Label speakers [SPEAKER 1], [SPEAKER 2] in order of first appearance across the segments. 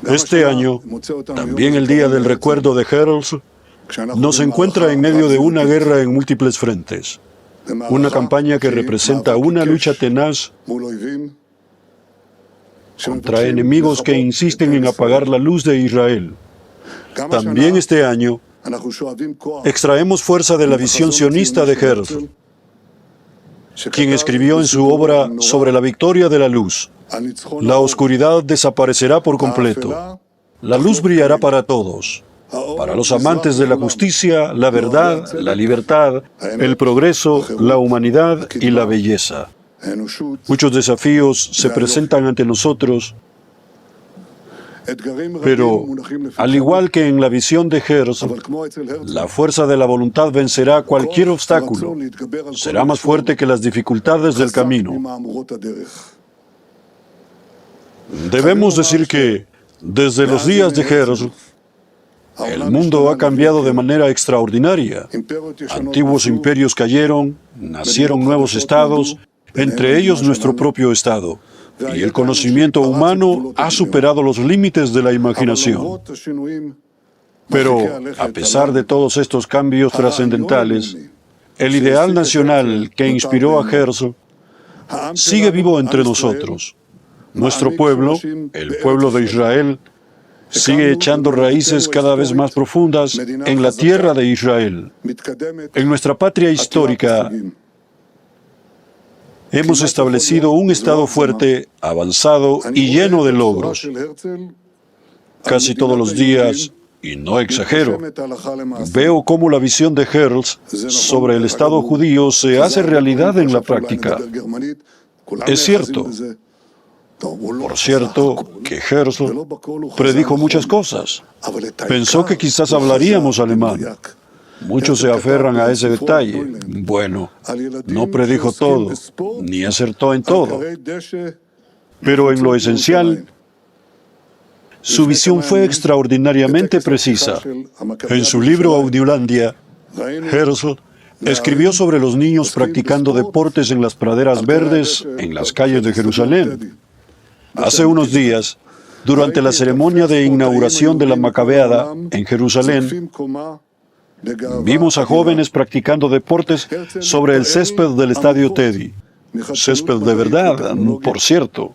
[SPEAKER 1] Este año, también el Día del Recuerdo de Herzl, nos encuentra en medio de una guerra en múltiples frentes. Una campaña que representa una lucha tenaz contra enemigos que insisten en apagar la luz de Israel. También este año, extraemos fuerza de la visión sionista de Herzl, quien escribió en su obra sobre la victoria de la luz: la oscuridad desaparecerá por completo. La luz brillará para todos. Para los amantes de la justicia, la verdad, la libertad, el progreso, la humanidad y la belleza. Muchos desafíos se presentan ante nosotros, pero, al igual que en la visión de Herzl, la fuerza de la voluntad vencerá cualquier obstáculo. Será más fuerte que las dificultades del camino. Debemos decir que, desde los días de Herzl, el mundo ha cambiado de manera extraordinaria. Antiguos imperios cayeron, nacieron nuevos estados, entre ellos nuestro propio estado. Y el conocimiento humano ha superado los límites de la imaginación. Pero, a pesar de todos estos cambios trascendentales, el ideal nacional que inspiró a Herzl sigue vivo entre nosotros. Nuestro pueblo, el pueblo de Israel, sigue echando raíces cada vez más profundas en la tierra de Israel. En nuestra patria histórica, hemos establecido un Estado fuerte, avanzado y lleno de logros. Casi todos los días, y no exagero, veo cómo la visión de Herzl sobre el Estado judío se hace realidad en la práctica. Es cierto. Por cierto, que Herzl predijo muchas cosas. Pensó que quizás hablaríamos alemán. Muchos se aferran a ese detalle. Bueno, no predijo todo, ni acertó en todo. Pero en lo esencial, su visión fue extraordinariamente precisa. En su libro Audiolandia, Herzl escribió sobre los niños practicando deportes en las praderas verdes en las calles de Jerusalén. Hace unos días, durante la ceremonia de inauguración de la Macabeada en Jerusalén, vimos a jóvenes practicando deportes sobre el césped del estadio Teddy. Césped de verdad, por cierto.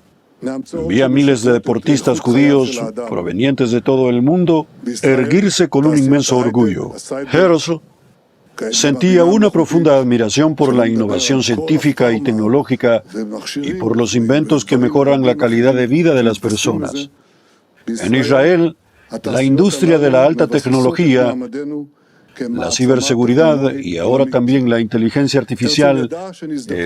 [SPEAKER 1] Vi a miles de deportistas judíos provenientes de todo el mundo erguirse con un inmenso orgullo. Herzl sentía una profunda admiración por la innovación científica y tecnológica y por los inventos que mejoran la calidad de vida de las personas. En Israel, la industria de la alta tecnología, la ciberseguridad y ahora también la inteligencia artificial,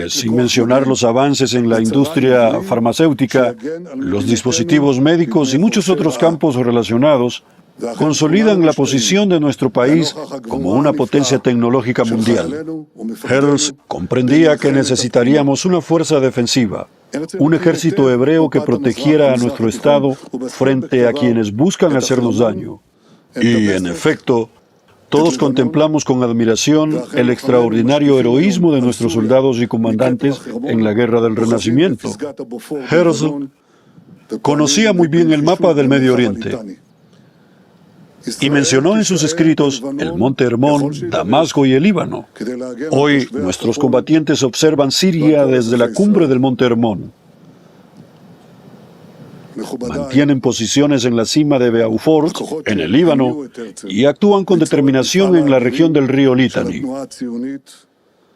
[SPEAKER 1] sin mencionar los avances en la industria farmacéutica, los dispositivos médicos y muchos otros campos relacionados, consolidan la posición de nuestro país como una potencia tecnológica mundial. Herzl comprendía que necesitaríamos una fuerza defensiva, un ejército hebreo que protegiera a nuestro Estado frente a quienes buscan hacernos daño. Y, en efecto, todos contemplamos con admiración el extraordinario heroísmo de nuestros soldados y comandantes en la Guerra del Renacimiento. Herzl conocía muy bien el mapa del Medio Oriente y mencionó en sus escritos el Monte Hermón, Damasco y el Líbano. Hoy, nuestros combatientes observan Siria desde la cumbre del Monte Hermón. Mantienen posiciones en la cima de Beaufort, en el Líbano, y actúan con determinación en la región del río Litani.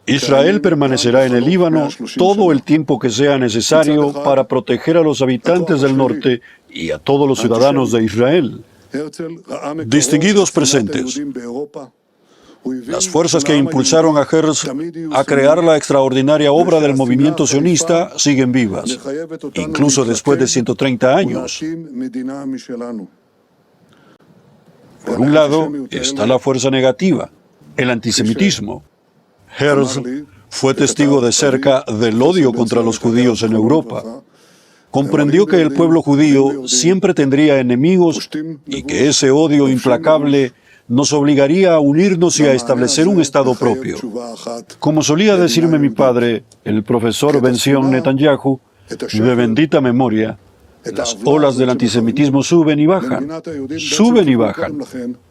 [SPEAKER 1] Israel permanecerá en el Líbano todo el tiempo que sea necesario para proteger a los habitantes del norte y a todos los ciudadanos de Israel. Distinguidos presentes, las fuerzas que impulsaron a Herzl a crear la extraordinaria obra del movimiento sionista siguen vivas, incluso después de 130 años. Por un lado, está la fuerza negativa, el antisemitismo. Herzl fue testigo de cerca del odio contra los judíos en Europa. Comprendió que el pueblo judío siempre tendría enemigos y que ese odio implacable nos obligaría a unirnos y a establecer un Estado propio. Como solía decirme mi padre, el profesor Ben-Zion Netanyahu, de bendita memoria, Las olas del antisemitismo suben y bajan,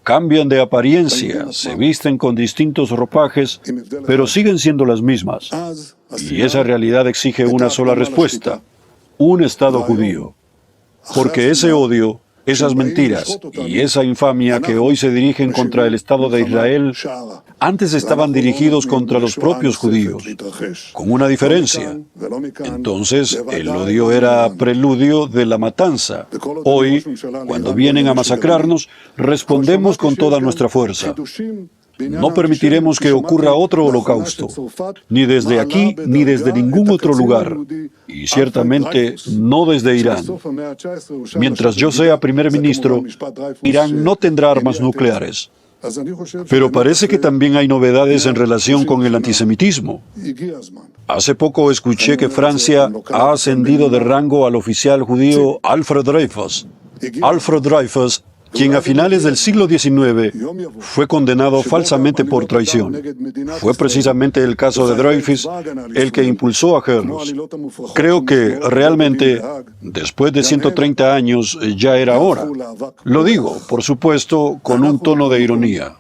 [SPEAKER 1] cambian de apariencia, se visten con distintos ropajes, pero siguen siendo las mismas. Y esa realidad exige una sola respuesta: un Estado judío. Porque ese odio, esas mentiras y esa infamia que hoy se dirigen contra el Estado de Israel, antes estaban dirigidos contra los propios judíos, con una diferencia. Entonces, el odio era preludio de la matanza. Hoy, cuando vienen a masacrarnos, respondemos con toda nuestra fuerza. No permitiremos que ocurra otro holocausto, ni desde aquí ni desde ningún otro lugar, y ciertamente no desde Irán. Mientras yo sea primer ministro, Irán no tendrá armas nucleares. Pero parece que también hay novedades en relación con el antisemitismo. Hace poco escuché que Francia ha ascendido de rango al oficial judío Alfred Dreyfus. Alfred Dreyfus, quien a finales del siglo XIX fue condenado falsamente por traición. Fue precisamente el caso de Dreyfus el que impulsó a Goebbels. Creo que realmente, después de 130 años, ya era hora. Lo digo, por supuesto, con un tono de ironía.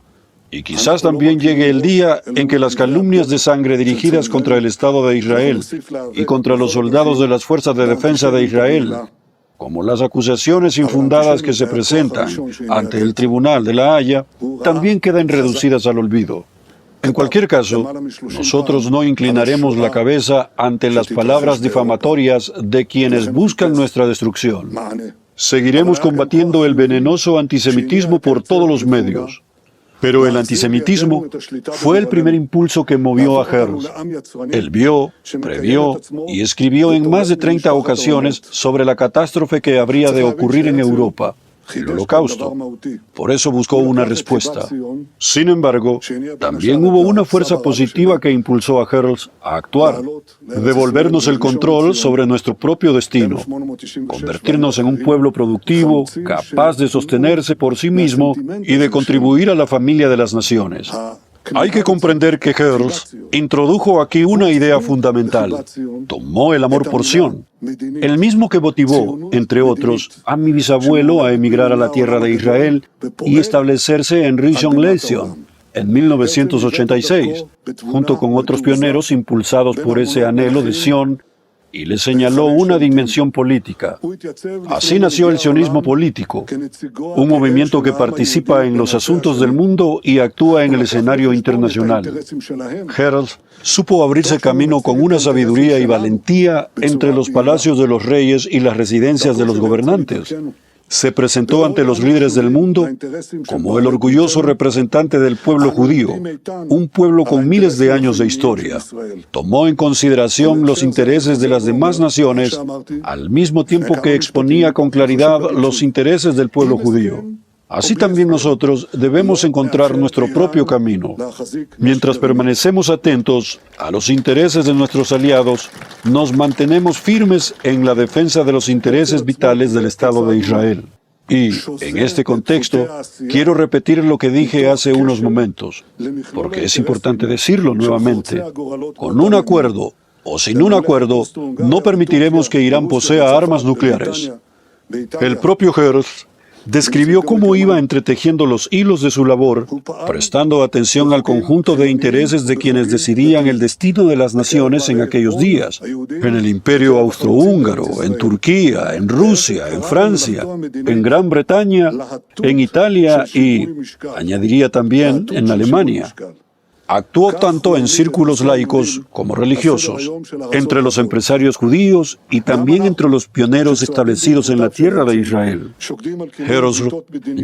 [SPEAKER 1] Y quizás también llegue el día en que las calumnias de sangre dirigidas contra el Estado de Israel y contra los soldados de las Fuerzas de Defensa de Israel, como las acusaciones infundadas que se presentan ante el Tribunal de La Haya, también queden reducidas al olvido. En cualquier caso, nosotros no inclinaremos la cabeza ante las palabras difamatorias de quienes buscan nuestra destrucción. Seguiremos combatiendo el venenoso antisemitismo por todos los medios. Pero el antisemitismo fue el primer impulso que movió a Goebbels. Él vio, previó y escribió en más de 30 ocasiones sobre la catástrofe que habría de ocurrir en Europa, el Holocausto. Por eso buscó una respuesta. Sin embargo, también hubo una fuerza positiva que impulsó a Goebbels a actuar, devolvernos el control sobre nuestro propio destino, convertirnos en un pueblo productivo, capaz de sostenerse por sí mismo y de contribuir a la familia de las naciones. Hay que comprender que Goebbels introdujo aquí una idea fundamental. Tomó el amor por Sion, el mismo que motivó, entre otros, a mi bisabuelo a emigrar a la tierra de Israel y establecerse en Rishon LeZion en 1986, junto con otros pioneros impulsados por ese anhelo de Sion, y le señaló una dimensión política. Así nació el sionismo político, un movimiento que participa en los asuntos del mundo y actúa en el escenario internacional. Goebbels supo abrirse camino con una sabiduría y valentía entre los palacios de los reyes y las residencias de los gobernantes. Se presentó ante los líderes del mundo como el orgulloso representante del pueblo judío, un pueblo con miles de años de historia. Tomó en consideración los intereses de las demás naciones, al mismo tiempo que exponía con claridad los intereses del pueblo judío. Así también nosotros debemos encontrar nuestro propio camino. Mientras permanecemos atentos a los intereses de nuestros aliados, nos mantenemos firmes en la defensa de los intereses vitales del Estado de Israel. Y, en este contexto, quiero repetir lo que dije hace unos momentos, porque es importante decirlo nuevamente. Con un acuerdo o sin un acuerdo, no permitiremos que Irán posea armas nucleares. El propio Goebbels describió cómo iba entretejiendo los hilos de su labor, prestando atención al conjunto de intereses de quienes decidían el destino de las naciones en aquellos días, en el Imperio Austrohúngaro, en Turquía, en Rusia, en Francia, en Gran Bretaña, en Italia y, añadiría también, en Alemania. Actuó tanto en círculos laicos como religiosos, entre los empresarios judíos y también entre los pioneros establecidos en la tierra de Israel. Goebbels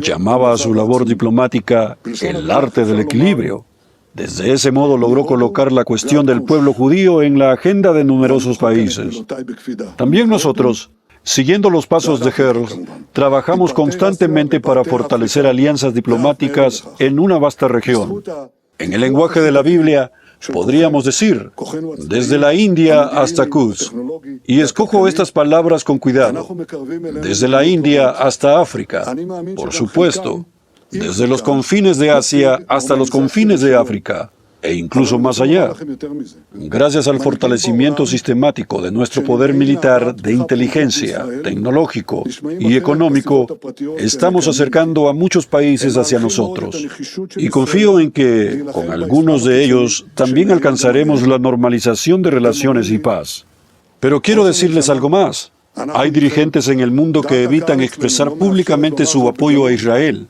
[SPEAKER 1] llamaba a su labor diplomática el arte del equilibrio. Desde ese modo logró colocar la cuestión del pueblo judío en la agenda de numerosos países. También nosotros, siguiendo los pasos de Goebbels, trabajamos constantemente para fortalecer alianzas diplomáticas en una vasta región. En el lenguaje de la Biblia, podríamos decir, desde la India hasta Quds. Y escojo estas palabras con cuidado. Desde la India hasta África, por supuesto. Desde los confines de Asia hasta los confines de África. e incluso más allá. Gracias al fortalecimiento sistemático de nuestro poder militar, de inteligencia, tecnológico y económico, estamos acercando a muchos países hacia nosotros. Y confío en que, con algunos de ellos, también alcanzaremos la normalización de relaciones y paz. Pero quiero decirles algo más. Hay dirigentes en el mundo que evitan expresar públicamente su apoyo a Israel,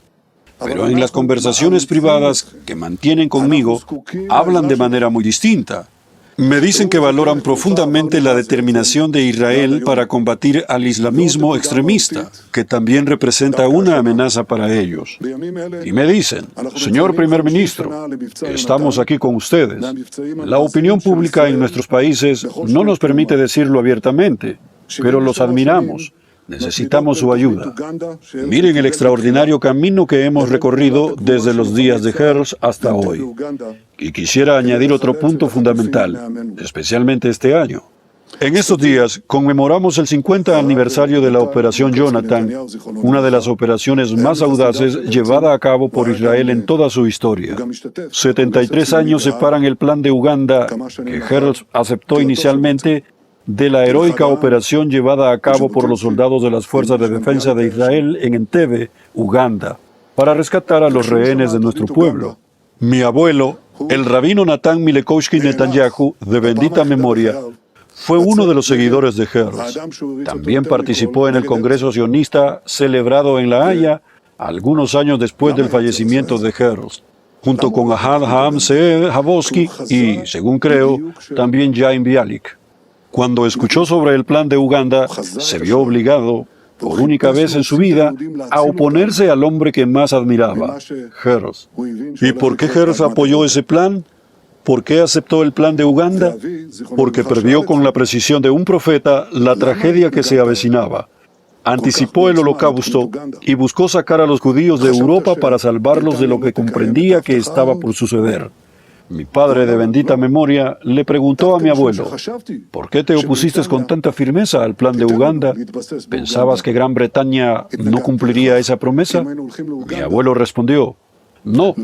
[SPEAKER 1] pero en las conversaciones privadas que mantienen conmigo, hablan de manera muy distinta. Me dicen que valoran profundamente la determinación de Israel para combatir al islamismo extremista, que también representa una amenaza para ellos. Y me dicen, señor primer ministro, estamos aquí con ustedes. La opinión pública en nuestros países no nos permite decirlo abiertamente, pero los admiramos. Necesitamos su ayuda. Miren el extraordinario camino que hemos recorrido desde los días de Herzl hasta hoy. Y quisiera añadir otro punto fundamental, especialmente este año. En estos días conmemoramos el 50 aniversario de la Operación Jonathan, una de las operaciones más audaces llevada a cabo por Israel en toda su historia. 73 años separan el plan de Uganda, que Herzl aceptó inicialmente, de la heroica operación llevada a cabo por los soldados de las Fuerzas de Defensa de Israel en Entebbe, Uganda, para rescatar a los rehenes de nuestro pueblo. Mi abuelo, el rabino Natán Milekowski Netanyahu, de bendita memoria, fue uno de los seguidores de Herzl. También participó en el Congreso Sionista celebrado en La Haya algunos años después del fallecimiento de Herzl, junto con Ahad Ha'am Ze'ev Jaboski y, según creo, también Jaim Bialik. Cuando escuchó sobre el plan de Uganda, se vio obligado, por única vez en su vida, a oponerse al hombre que más admiraba, Herzl. ¿Y por qué Herzl apoyó ese plan? ¿Por qué aceptó el plan de Uganda? Porque previó con la precisión de un profeta la tragedia que se avecinaba. Anticipó el holocausto y buscó sacar a los judíos de Europa para salvarlos de lo que comprendía que estaba por suceder. Mi padre de bendita memoria le preguntó a mi abuelo, ¿por qué te opusiste con tanta firmeza al plan de Uganda? ¿Pensabas que Gran Bretaña no cumpliría esa promesa? Mi abuelo respondió, no,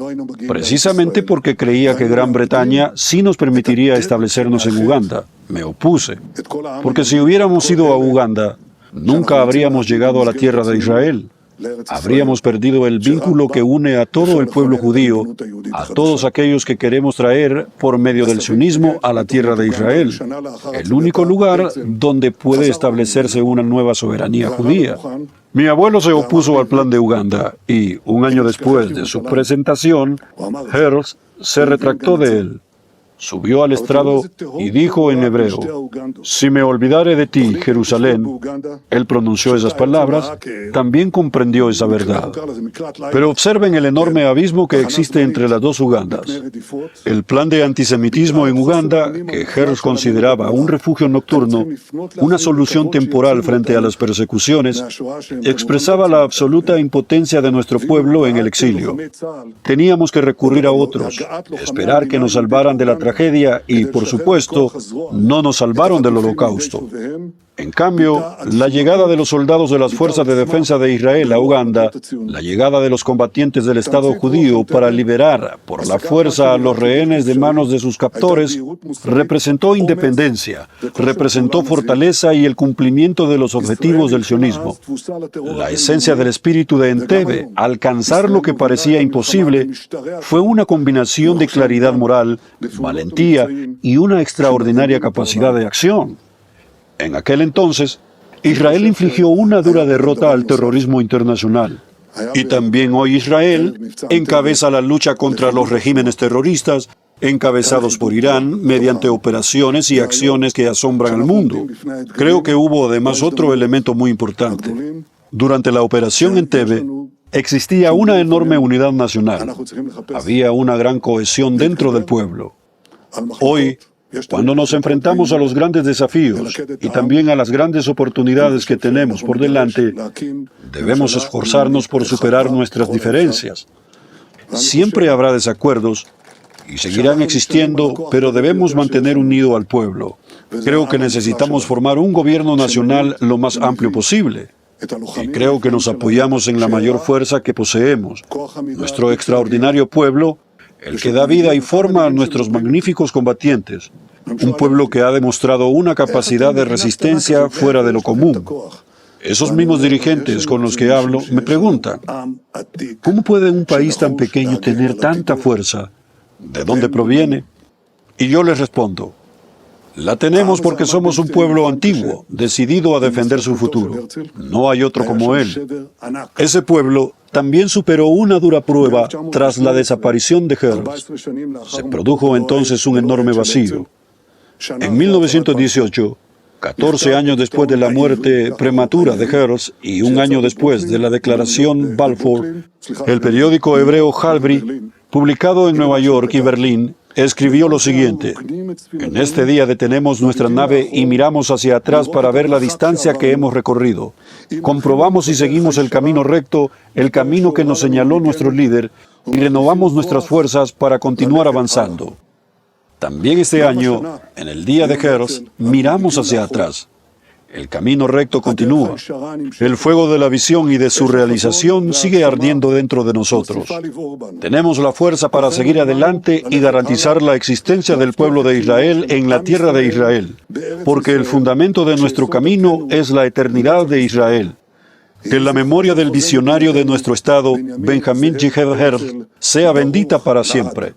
[SPEAKER 1] precisamente porque creía que Gran Bretaña sí nos permitiría establecernos en Uganda. Me opuse, porque si hubiéramos ido a Uganda, nunca habríamos llegado a la tierra de Israel. Habríamos perdido el vínculo que une a todo el pueblo judío, a todos aquellos que queremos traer por medio del sionismo a la tierra de Israel, el único lugar donde puede establecerse una nueva soberanía judía. Mi abuelo se opuso al plan de Uganda y, un año después de su presentación, Herzl se retractó de él. Subió al estrado y dijo en hebreo, si me olvidare de ti, Jerusalén, él pronunció esas palabras, también comprendió esa verdad. Pero observen el enorme abismo que existe entre las dos Ugandas. El plan de antisemitismo en Uganda, que Herzl consideraba un refugio nocturno, una solución temporal frente a las persecuciones, expresaba la absoluta impotencia de nuestro pueblo en el exilio. Teníamos que recurrir a otros, esperar que nos salvaran de la tragedia y, por supuesto, no nos salvaron del holocausto. En cambio, la llegada de los soldados de las Fuerzas de Defensa de Israel a Uganda, la llegada de los combatientes del Estado judío para liberar por la fuerza a los rehenes de manos de sus captores, representó independencia, representó fortaleza y el cumplimiento de los objetivos del sionismo. La esencia del espíritu de Entebbe, alcanzar lo que parecía imposible, fue una combinación de claridad moral, valentía y una extraordinaria capacidad de acción. En aquel entonces, Israel infligió una dura derrota al terrorismo internacional. Y también hoy Israel encabeza la lucha contra los regímenes terroristas encabezados por Irán mediante operaciones y acciones que asombran al mundo. Creo que hubo además otro elemento muy importante. Durante la operación Entebbe, existía una enorme unidad nacional. Había una gran cohesión dentro del pueblo. Hoy, cuando nos enfrentamos a los grandes desafíos y también a las grandes oportunidades que tenemos por delante, debemos esforzarnos por superar nuestras diferencias. Siempre habrá desacuerdos y seguirán existiendo, pero debemos mantener unido al pueblo. Creo que necesitamos formar un gobierno nacional lo más amplio posible. Y creo que nos apoyamos en la mayor fuerza que poseemos, nuestro extraordinario pueblo, el que da vida y forma a nuestros magníficos combatientes, un pueblo que ha demostrado una capacidad de resistencia fuera de lo común. Esos mismos dirigentes con los que hablo me preguntan, ¿cómo puede un país tan pequeño tener tanta fuerza? ¿De dónde proviene? Y yo les respondo, la tenemos porque somos un pueblo antiguo, decidido a defender su futuro. No hay otro como él. Ese pueblo también superó una dura prueba tras la desaparición de Herzl. Se produjo entonces un enorme vacío. En 1918, 14 años después de la muerte prematura de Herzl y un año después de la declaración Balfour, el periódico hebreo Halbri, publicado en Nueva York y Berlín, escribió lo siguiente: en este día detenemos nuestra nave y miramos hacia atrás para ver la distancia que hemos recorrido. Comprobamos si seguimos el camino recto, el camino que nos señaló nuestro líder, y renovamos nuestras fuerzas para continuar avanzando. También este año, en el día de Herzl, miramos hacia atrás. El camino recto continúa. El fuego de la visión y de su realización sigue ardiendo dentro de nosotros. Tenemos la fuerza para seguir adelante y garantizar la existencia del pueblo de Israel en la tierra de Israel, porque el fundamento de nuestro camino es la eternidad de Israel. Que la memoria del visionario de nuestro Estado, Benjamín J. Herzl, sea bendita para siempre.